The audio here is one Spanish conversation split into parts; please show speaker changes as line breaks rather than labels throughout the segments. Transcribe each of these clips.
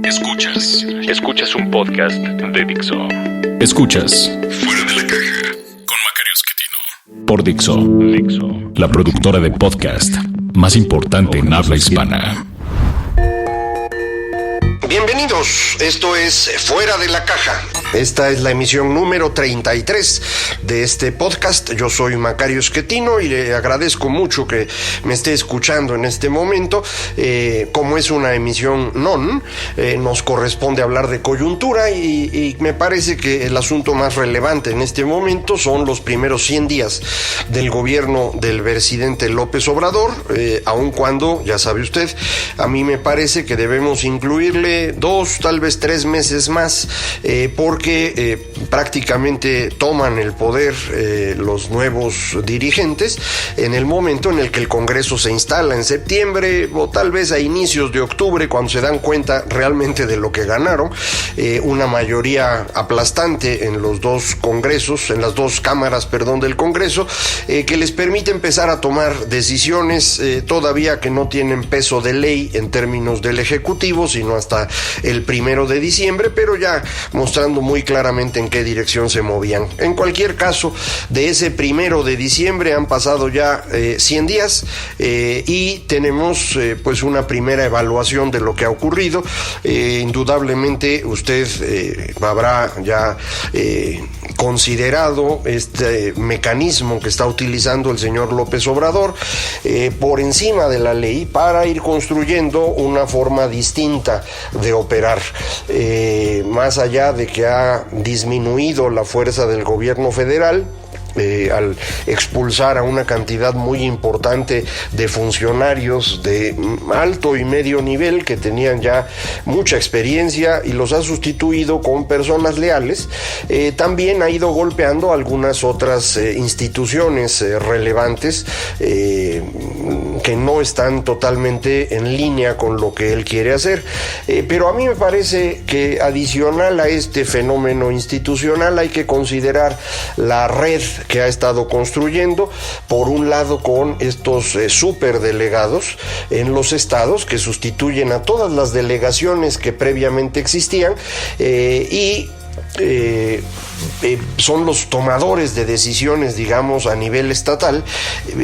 Escuchas un podcast de Dixo.
Escuchas
Fuera de la Caja con Macario Esquetino.
por Dixo, la productora de podcast más importante en habla hispana.
Bienvenidos, esto es Fuera de la Caja. Esta es la emisión número 33 de este podcast. Yo soy Macario Esquetino y le agradezco mucho que me esté escuchando en este momento. Como es una emisión nos corresponde hablar de coyuntura y me parece que el asunto más relevante en este momento son los primeros 100 días del gobierno del presidente López Obrador, aun cuando, ya sabe usted, a mí me parece que debemos incluirle 2, tal vez 3 meses más, porque prácticamente toman el poder los nuevos dirigentes en el momento en el que el Congreso se instala en septiembre o tal vez a inicios de octubre, cuando se dan cuenta realmente de lo que ganaron, una mayoría aplastante en los dos congresos, en las dos cámaras, del Congreso, que les permite empezar a tomar decisiones todavía que no tienen peso de ley en términos del Ejecutivo, sino hasta el 1 de diciembre, pero ya mostrando muy claramente en qué dirección se movían. En cualquier caso, de ese 1 de diciembre han pasado ya 100 días y tenemos pues una primera evaluación de lo que ha ocurrido. Indudablemente usted habrá ya considerado este mecanismo que está utilizando el señor López Obrador por encima de la ley para ir construyendo una forma distinta de operar, más allá de que ha disminuido la fuerza del gobierno federal al expulsar a una cantidad muy importante de funcionarios de alto y medio nivel que tenían ya mucha experiencia y los ha sustituido con personas leales. También ha ido golpeando algunas otras instituciones relevantes que no están totalmente en línea con lo que él quiere hacer, pero a mí me parece que adicional a este fenómeno institucional hay que considerar la red que ha estado construyendo, por un lado con estos superdelegados en los estados que sustituyen a todas las delegaciones que previamente existían son los tomadores de decisiones, digamos, a nivel estatal,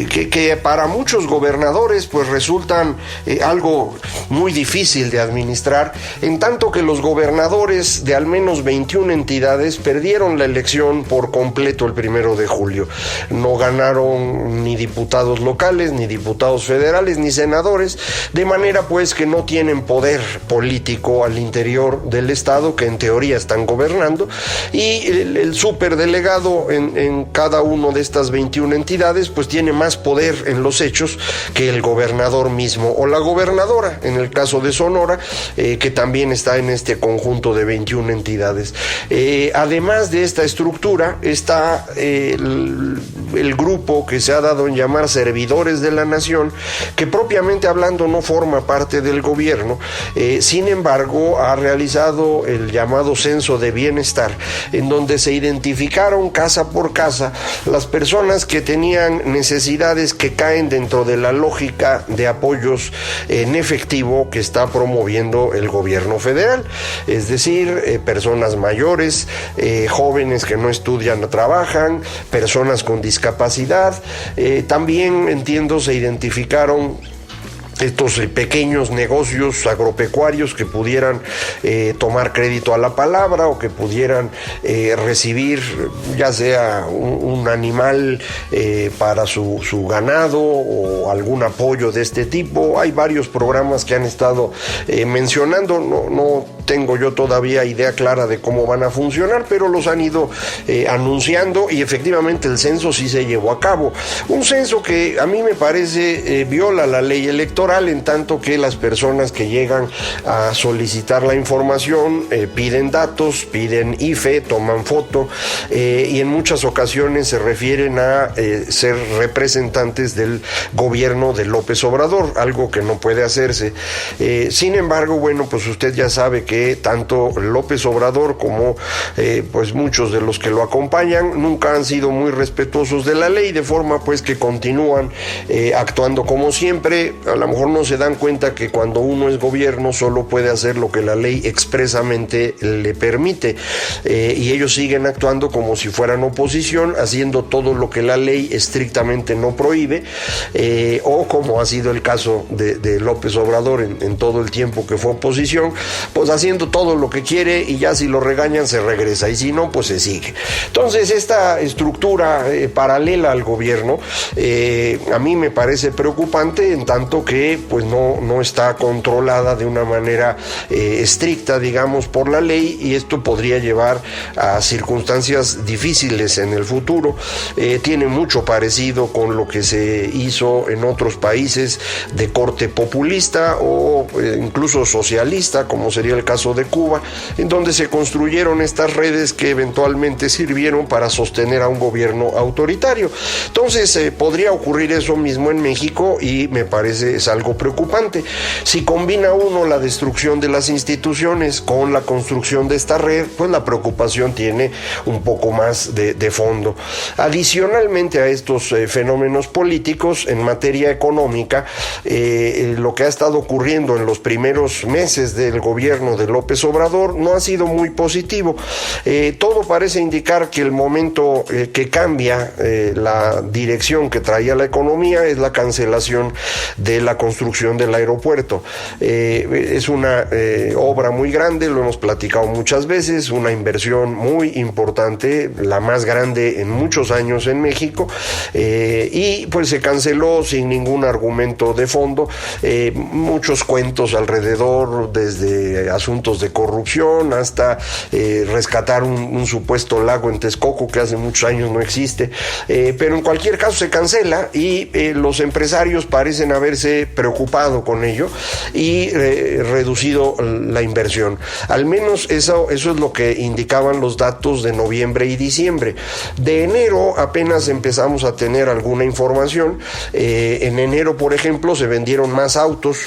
que para muchos gobernadores pues resultan algo muy difícil de administrar, en tanto que los gobernadores de al menos 21 entidades perdieron la elección por completo el 1 de julio. No ganaron ni diputados locales, ni diputados federales, ni senadores, de manera pues que no tienen poder político al interior del estado, que en teoría están gobernando, y el superdelegado en cada uno de estas 21 entidades pues tiene más poder en los hechos que el gobernador mismo o la gobernadora, en el caso de Sonora, que también está en este conjunto de 21 entidades. Además de esta estructura está el grupo que se ha dado en llamar servidores de la nación, que propiamente hablando no forma parte del gobierno, sin embargo ha realizado el llamado censo de bienestar, en donde se identificaron casa por casa las personas que tenían necesidades que caen dentro de la lógica de apoyos en efectivo que está promoviendo el gobierno federal, es decir, personas mayores, jóvenes que no estudian o trabajan, personas con discapacidad. También, entiendo, se identificaron estos pequeños negocios agropecuarios que pudieran tomar crédito a la palabra o que pudieran recibir ya sea un animal para su ganado o algún apoyo de este tipo. Hay varios programas que han estado mencionando, no tengo yo todavía idea clara de cómo van a funcionar, pero los han ido anunciando y efectivamente el censo sí se llevó a cabo. Un censo que a mí me parece viola la ley electoral, en tanto que las personas que llegan a solicitar la información piden datos, piden IFE, toman foto y en muchas ocasiones se refieren a ser representantes del gobierno de López Obrador, algo que no puede hacerse. Sin embargo, bueno, pues usted ya sabe que tanto López Obrador como pues muchos de los que lo acompañan nunca han sido muy respetuosos de la ley, de forma pues que continúan actuando como siempre, a lo mejor mejor no se dan cuenta que cuando uno es gobierno solo puede hacer lo que la ley expresamente le permite, y ellos siguen actuando como si fueran oposición, haciendo todo lo que la ley estrictamente no prohíbe, o como ha sido el caso de López Obrador en todo el tiempo que fue oposición, pues haciendo todo lo que quiere, y ya si lo regañan se regresa, y si no, pues se sigue. Entonces esta estructura paralela al gobierno a mí me parece preocupante, en tanto que pues no está controlada de una manera estricta, digamos, por la ley, y esto podría llevar a circunstancias difíciles en el futuro. Tiene mucho parecido con lo que se hizo en otros países de corte populista o incluso socialista, como sería el caso de Cuba, en donde se construyeron estas redes que eventualmente sirvieron para sostener a un gobierno autoritario. Entonces podría ocurrir eso mismo en México, y me parece es algo preocupante. Si combina uno la destrucción de las instituciones con la construcción de esta red, pues la preocupación tiene un poco más de fondo. Adicionalmente a estos fenómenos políticos, en materia económica, lo que ha estado ocurriendo en los primeros meses del gobierno de López Obrador no ha sido muy positivo. Todo parece indicar que el momento que cambia la dirección que traía la economía es la cancelación de la construcción del aeropuerto. Es una obra muy grande, lo hemos platicado muchas veces, una inversión muy importante, la más grande en muchos años en México, y pues se canceló sin ningún argumento de fondo, muchos cuentos alrededor, desde asuntos de corrupción hasta rescatar un supuesto lago en Texcoco que hace muchos años no existe, pero en cualquier caso se cancela, y los empresarios parecen haberse preocupado con ello y reducido la inversión. Al menos eso es lo que indicaban los datos de noviembre y diciembre. De enero apenas empezamos a tener alguna información. En enero, por ejemplo, se vendieron más autos,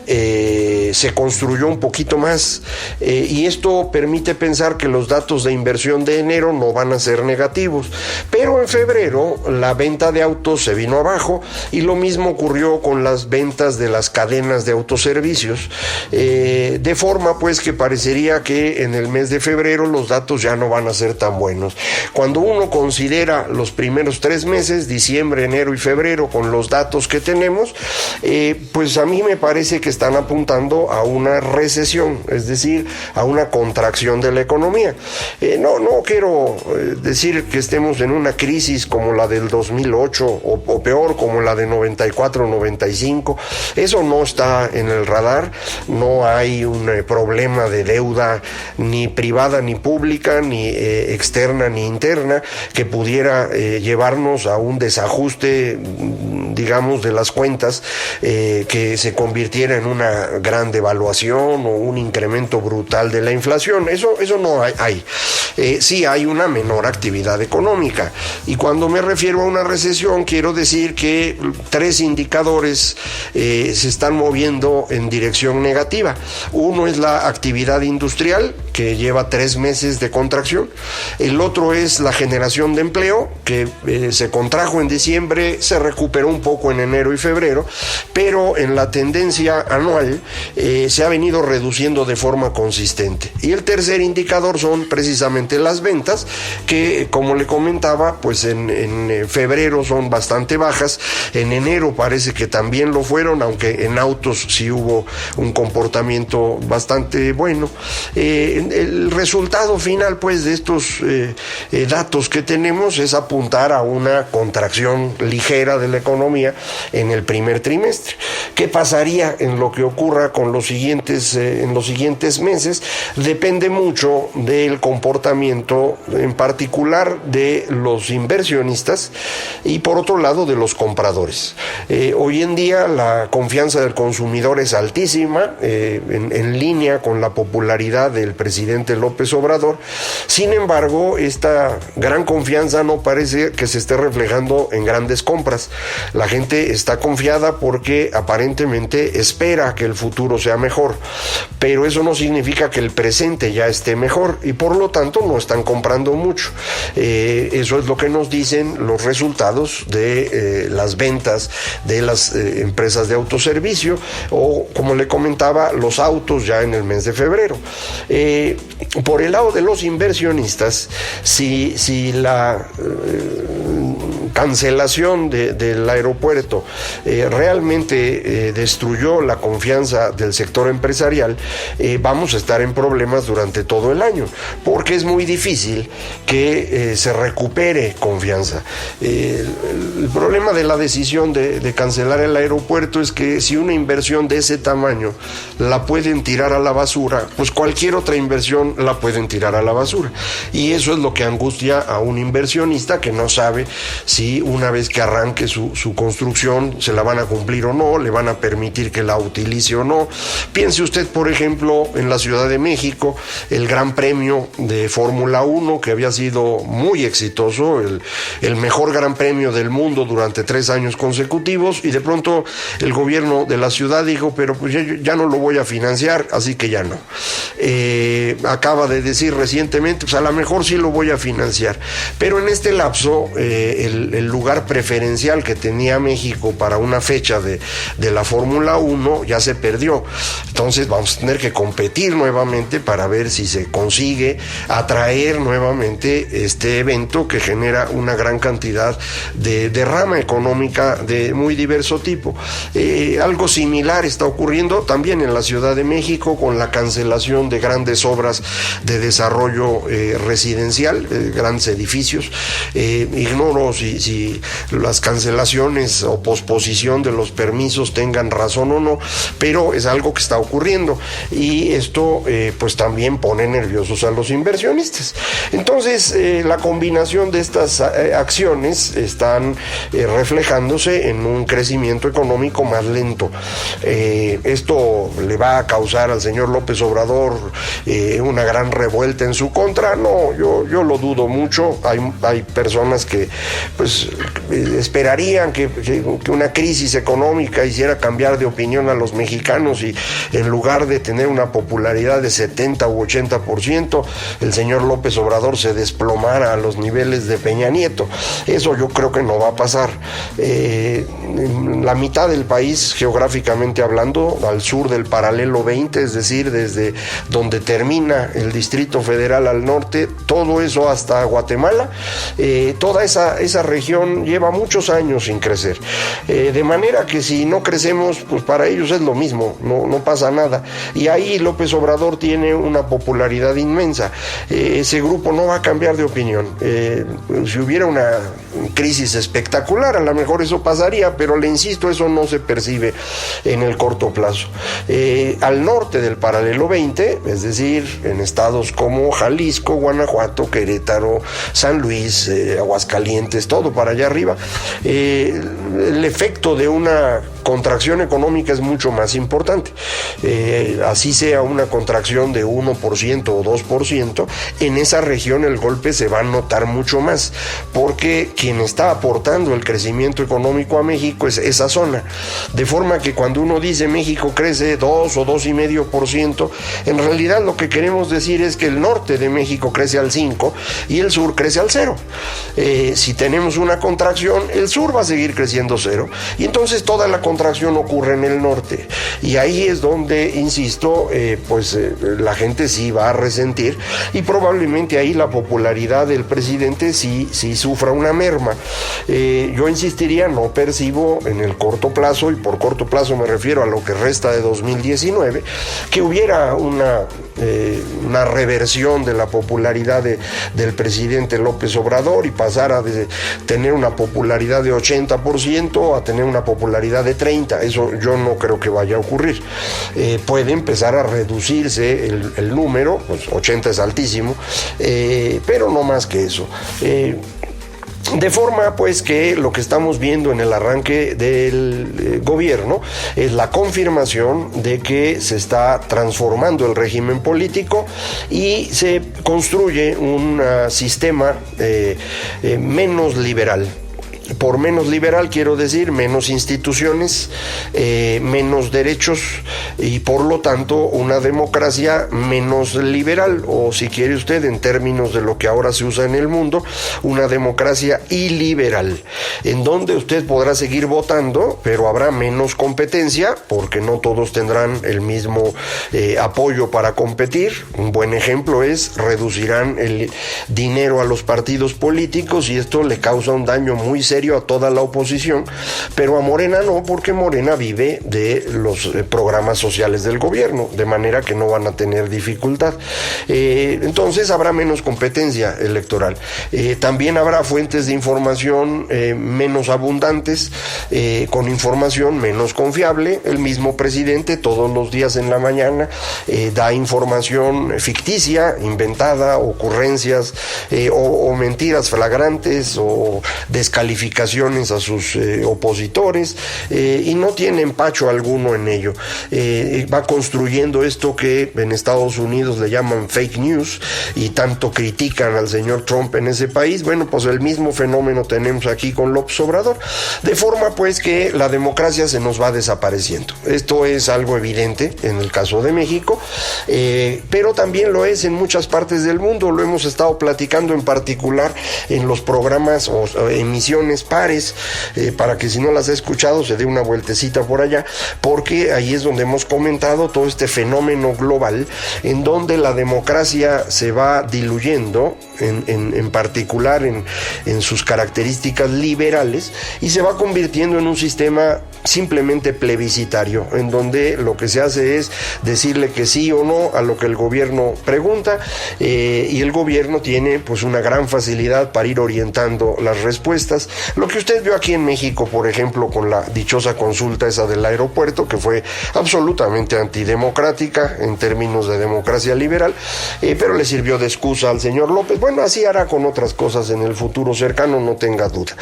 se construyó un poquito más, y esto permite pensar que los datos de inversión de enero no van a ser negativos. Pero en febrero la venta de autos se vino abajo, y lo mismo ocurrió con las ventas de las cadenas de autoservicios, de forma pues que parecería que en el mes de febrero los datos ya no van a ser tan buenos. Cuando uno considera los primeros 3 meses, diciembre, enero y febrero, con los datos que tenemos, pues a mí me parece que están apuntando a una recesión, es decir, a una contracción de la economía. No quiero decir que estemos en una crisis como la del 2008 o peor, como la de 94-95, eso no está en el radar. No hay un problema de deuda ni privada ni pública, ni externa ni interna, que pudiera llevarnos a un desajuste, digamos, de las cuentas, que se convirtiera en una gran devaluación o un incremento brutal de la inflación. Eso no hay. Sí hay una menor actividad económica, y cuando me refiero a una recesión quiero decir que 3 indicadores se están moviendo en dirección negativa. Uno es la actividad industrial, que lleva 3 meses de contracción. El otro es la generación de empleo, que se contrajo en diciembre, se recuperó un poco en enero y febrero, pero en la tendencia anual se ha venido reduciendo de forma consistente. Y el tercer indicador son precisamente las ventas, que, como le comentaba, pues en febrero son bastante bajas, en enero parece que también lo fueron, aunque en autos sí hubo un comportamiento bastante bueno. El resultado final, pues, de estos datos que tenemos es apuntar a una contracción ligera de la economía en el primer trimestre. ¿Qué pasaría en lo que ocurra con en los siguientes meses? Depende mucho del comportamiento, en particular de los inversionistas, y por otro lado de los compradores. Hoy en día la confianza del consumidor es altísima, en línea con la popularidad del presidente presidente López Obrador. Sin embargo, esta gran confianza no parece que se esté reflejando en grandes compras. La gente está confiada porque aparentemente espera que el futuro sea mejor, pero eso no significa que el presente ya esté mejor y por lo tanto no están comprando mucho. Eso es lo que nos dicen los resultados de las ventas de las empresas de autoservicio o, como le comentaba, los autos ya en el mes de febrero. Por el lado de los inversionistas, si la cancelación del aeropuerto realmente destruyó la confianza del sector empresarial, vamos a estar en problemas durante todo el año, porque es muy difícil que se recupere confianza. El problema de la decisión de cancelar el aeropuerto es que si una inversión de ese tamaño la pueden tirar a la basura, pues cualquier otra inversión la pueden tirar a la basura, y eso es lo que angustia a un inversionista que no sabe si una vez que arranque su construcción se la van a cumplir o no, le van a permitir que la utilice o no. Piense usted, por ejemplo, en la Ciudad de México, el Gran Premio de Fórmula 1, que había sido muy exitoso, el mejor Gran Premio del mundo durante 3 años consecutivos, y de pronto el gobierno de la ciudad dijo, pero pues ya no lo voy a financiar, así que ya no. Acaba de decir recientemente, pues a lo mejor sí lo voy a financiar, pero en este lapso el lugar preferencial que tenía México para una fecha de la Fórmula 1 ya se perdió. Entonces vamos a tener que competir nuevamente para ver si se consigue atraer nuevamente este evento que genera una gran cantidad de derrama económica de muy diverso tipo. Algo similar está ocurriendo también en la Ciudad de México con la cancelación de grandes obras de desarrollo residencial, grandes edificios. Ignoro si las cancelaciones o posposición de los permisos tengan razón o no, pero es algo que está ocurriendo y esto pues también pone nerviosos a los inversionistas. Entonces la combinación de estas acciones están reflejándose en un crecimiento económico más lento. Esto le va a causar al señor López Obrador una gran revuelta en su contra. No, yo lo dudo mucho. Hay personas que pues esperarían que una crisis económica hiciera cambiar de opinión a los mexicanos y en lugar de tener una popularidad de 70 u 80%, el señor López Obrador se desplomara a los niveles de Peña Nieto. Eso yo creo que no va a pasar. La mitad del país, geográficamente hablando, al sur del paralelo 20, es decir, desde donde termina el Distrito Federal al norte, todo eso hasta Guatemala, toda esa región lleva muchos años sin crecer. De manera que si no crecemos, pues para ellos es lo mismo, no pasa nada. Y ahí López Obrador tiene una popularidad inmensa. Ese grupo no va a cambiar de opinión. Si hubiera una crisis espectacular, a lo mejor eso pasaría, pero le insisto, eso no se percibe en el corto plazo. Al norte del paralelo 20, es decir, en estados como Jalisco, Guanajuato, Querétaro, San Luis, Aguascalientes, todo para allá arriba, el efecto de una contracción económica es mucho más importante. Así sea una contracción de 1% o 2%, en esa región el golpe se va a notar mucho más, porque quien está aportando el crecimiento económico a México es esa zona. De forma que cuando uno dice México crece 2 o 2,5%, en realidad lo que queremos decir es que el norte de México crece al 5% y el sur crece al 0%. Si tenemos una contracción, el sur va a seguir creciendo 0%, y entonces toda la contracción ocurre en el norte, y ahí es donde, insisto, la gente sí va a resentir, y probablemente ahí la popularidad del presidente sí sufra una merma. Yo insistiría, no percibo en el corto plazo, y por corto plazo me refiero a lo que resta de 2019, que hubiera una reversión de la popularidad del presidente López Obrador y pasara de tener una popularidad de 80% a tener una popularidad de 30%. Eso yo no creo que vaya a ocurrir. Puede empezar a reducirse el número, pues 80 es altísimo, pero no más que eso. De forma pues que lo que estamos viendo en el arranque del gobierno es la confirmación de que se está transformando el régimen político y se construye un sistema menos liberal. Por menos liberal quiero decir menos instituciones, menos derechos y por lo tanto una democracia menos liberal, o si quiere usted en términos de lo que ahora se usa en el mundo, una democracia iliberal, en donde usted podrá seguir votando, pero habrá menos competencia porque no todos tendrán el mismo apoyo para competir. Un buen ejemplo es reducirán el dinero a los partidos políticos y esto le causa un daño muy serio a toda la oposición, pero a Morena no, porque Morena vive de los programas sociales del gobierno, de manera que no van a tener dificultad. Entonces habrá menos competencia electoral. También habrá fuentes de información menos abundantes, con información menos confiable. El mismo presidente todos los días en la mañana da información ficticia, inventada, ocurrencias o mentiras flagrantes o descalificaciones a sus opositores y no tiene empacho alguno en ello. Va construyendo esto que en Estados Unidos le llaman fake news y tanto critican al señor Trump en ese país. Bueno, pues el mismo fenómeno tenemos aquí con López Obrador, de forma pues que la democracia se nos va desapareciendo. Esto es algo evidente en el caso de México, pero también lo es en muchas partes del mundo. Lo hemos estado platicando en particular en los programas o emisiones pares, para que si no las ha escuchado se dé una vueltecita por allá, porque ahí es donde hemos comentado todo este fenómeno global en donde la democracia se va diluyendo, en particular en sus características liberales, y se va convirtiendo en un sistema simplemente plebiscitario, en donde lo que se hace es decirle que sí o no a lo que el gobierno pregunta, y el gobierno tiene pues una gran facilidad para ir orientando las respuestas. Lo que usted vio aquí en México, por ejemplo, con la dichosa consulta esa del aeropuerto, que fue absolutamente antidemocrática en términos de democracia liberal, pero le sirvió de excusa al señor López. Bueno, así hará con otras cosas en el futuro cercano, no tenga duda.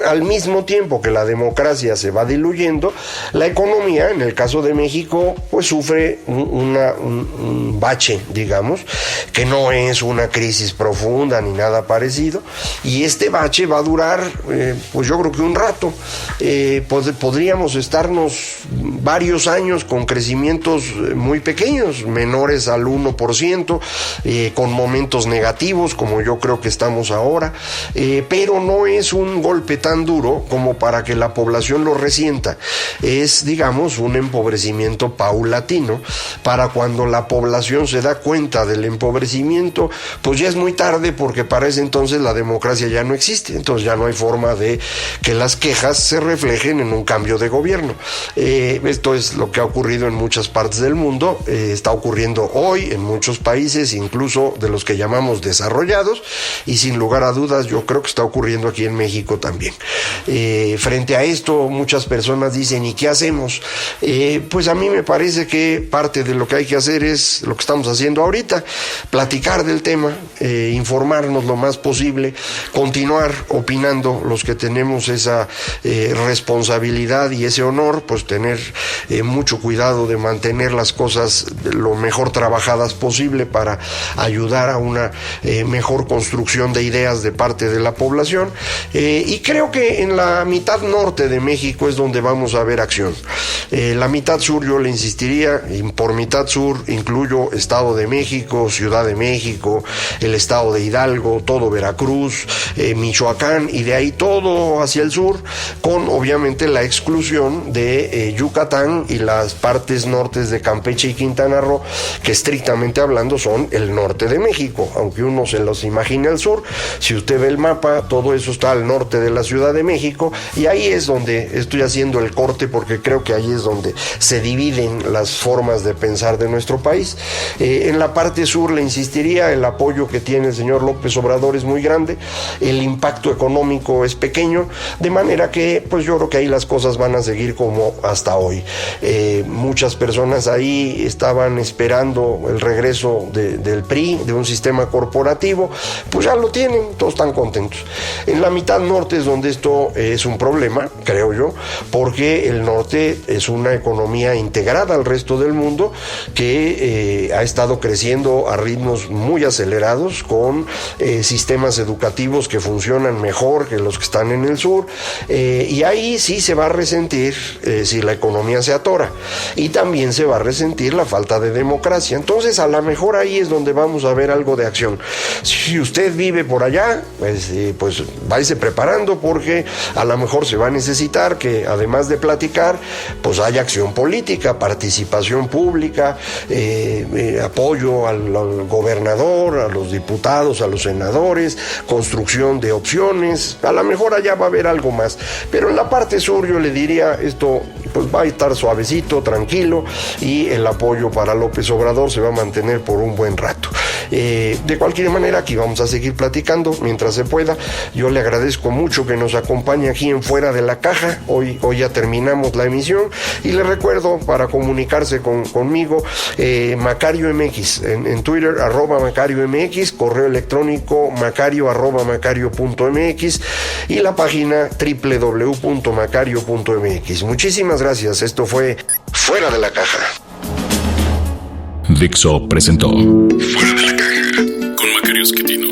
Al mismo tiempo que la democracia se va diluyendo, la economía, en el caso de México, pues sufre un bache, digamos, que no es una crisis profunda ni nada parecido, y este bache va a durar, pues yo creo que un rato. Podríamos estarnos varios años con crecimientos muy pequeños, menores al 1%, con momentos negativos, como yo creo que estamos ahora, pero no es un golpe tan duro como para que la población lo resienta. Es, digamos, un empobrecimiento paulatino. Para cuando la población se da cuenta del empobrecimiento, pues ya es muy tarde, porque para ese entonces la democracia ya no existe. Entonces ya no hay forma de que las quejas se reflejen en un cambio de gobierno. Esto es lo que ha ocurrido en muchas partes del mundo, está ocurriendo hoy en muchos países, incluso de los que llamamos desarrollados, y sin lugar a dudas yo creo que está ocurriendo aquí en México también. Frente a esto, muchas personas dicen, ¿y qué hacemos? Pues a mí me parece que parte de lo que hay que hacer es lo que estamos haciendo ahorita, platicar del tema, informarnos lo más posible, continuar opinando los que tenemos esa responsabilidad y ese honor, pues tener mucho cuidado de mantener las cosas lo mejor trabajadas posible para ayudar a una mejor construcción de ideas de parte de la población, y creo que en la mitad norte de México es donde vamos a ver acción. La mitad sur, yo le insistiría, y por mitad sur incluyo Estado de México, Ciudad de México, el Estado de Hidalgo, todo Veracruz, Michoacán, y de ahí todo hacia el sur, con obviamente la exclusión de Yucatán y las partes nortes de Campeche y Quintana Roo, que estrictamente hablando son el norte de México, aunque uno se los imagine al sur. Si usted ve el mapa, todo eso está al norte de la Ciudad de México, y ahí es donde estoy haciendo el corte, porque creo que ahí es donde se dividen las formas de pensar de nuestro país. En la parte sur, le insistiría, el apoyo que tiene el señor López Obrador es muy grande, el impacto económico es pequeño, de manera que pues yo creo que ahí las cosas van a seguir como hasta hoy. muchas personas ahí estaban esperando el regreso del PRI, de un sistema corporativo, pues ya lo tienen, todos están contentos. En la mitad norte es donde esto es un problema, creo yo, porque el norte es una economía integrada al resto del mundo que ha estado creciendo a ritmos muy acelerados, con sistemas educativos que funcionan mejor que los que están en el sur, y ahí sí se va a resentir si la economía se atora, y también se va a resentir la falta de democracia. Entonces a lo mejor ahí es donde vamos a ver algo de acción. Si usted vive por allá, pues váyase preparando, porque a lo mejor se va a necesitar que, además de platicar, pues haya acción política, participación pública, apoyo al gobernador, a los diputados, a los senadores, construcción de opciones. A lo mejor allá va a haber algo más, pero en la parte sur yo le diría, esto pues va a estar suavecito, tranquilo, y el apoyo para López Obrador se va a mantener por un buen rato. De cualquier manera, aquí vamos a seguir platicando mientras se pueda. Yo le agradezco mucho que nos acompañe aquí en Fuera de la Caja. Hoy ya terminamos la emisión, y le recuerdo, para comunicarse conmigo, Macario MX en Twitter, @Macario MX, correo electrónico macario@macario.mx, y la página www.macario.mx. Muchísimas gracias. Esto fue Fuera de la Caja.
Dixo presentó
Fuera de la Caja con Macario Esquetino.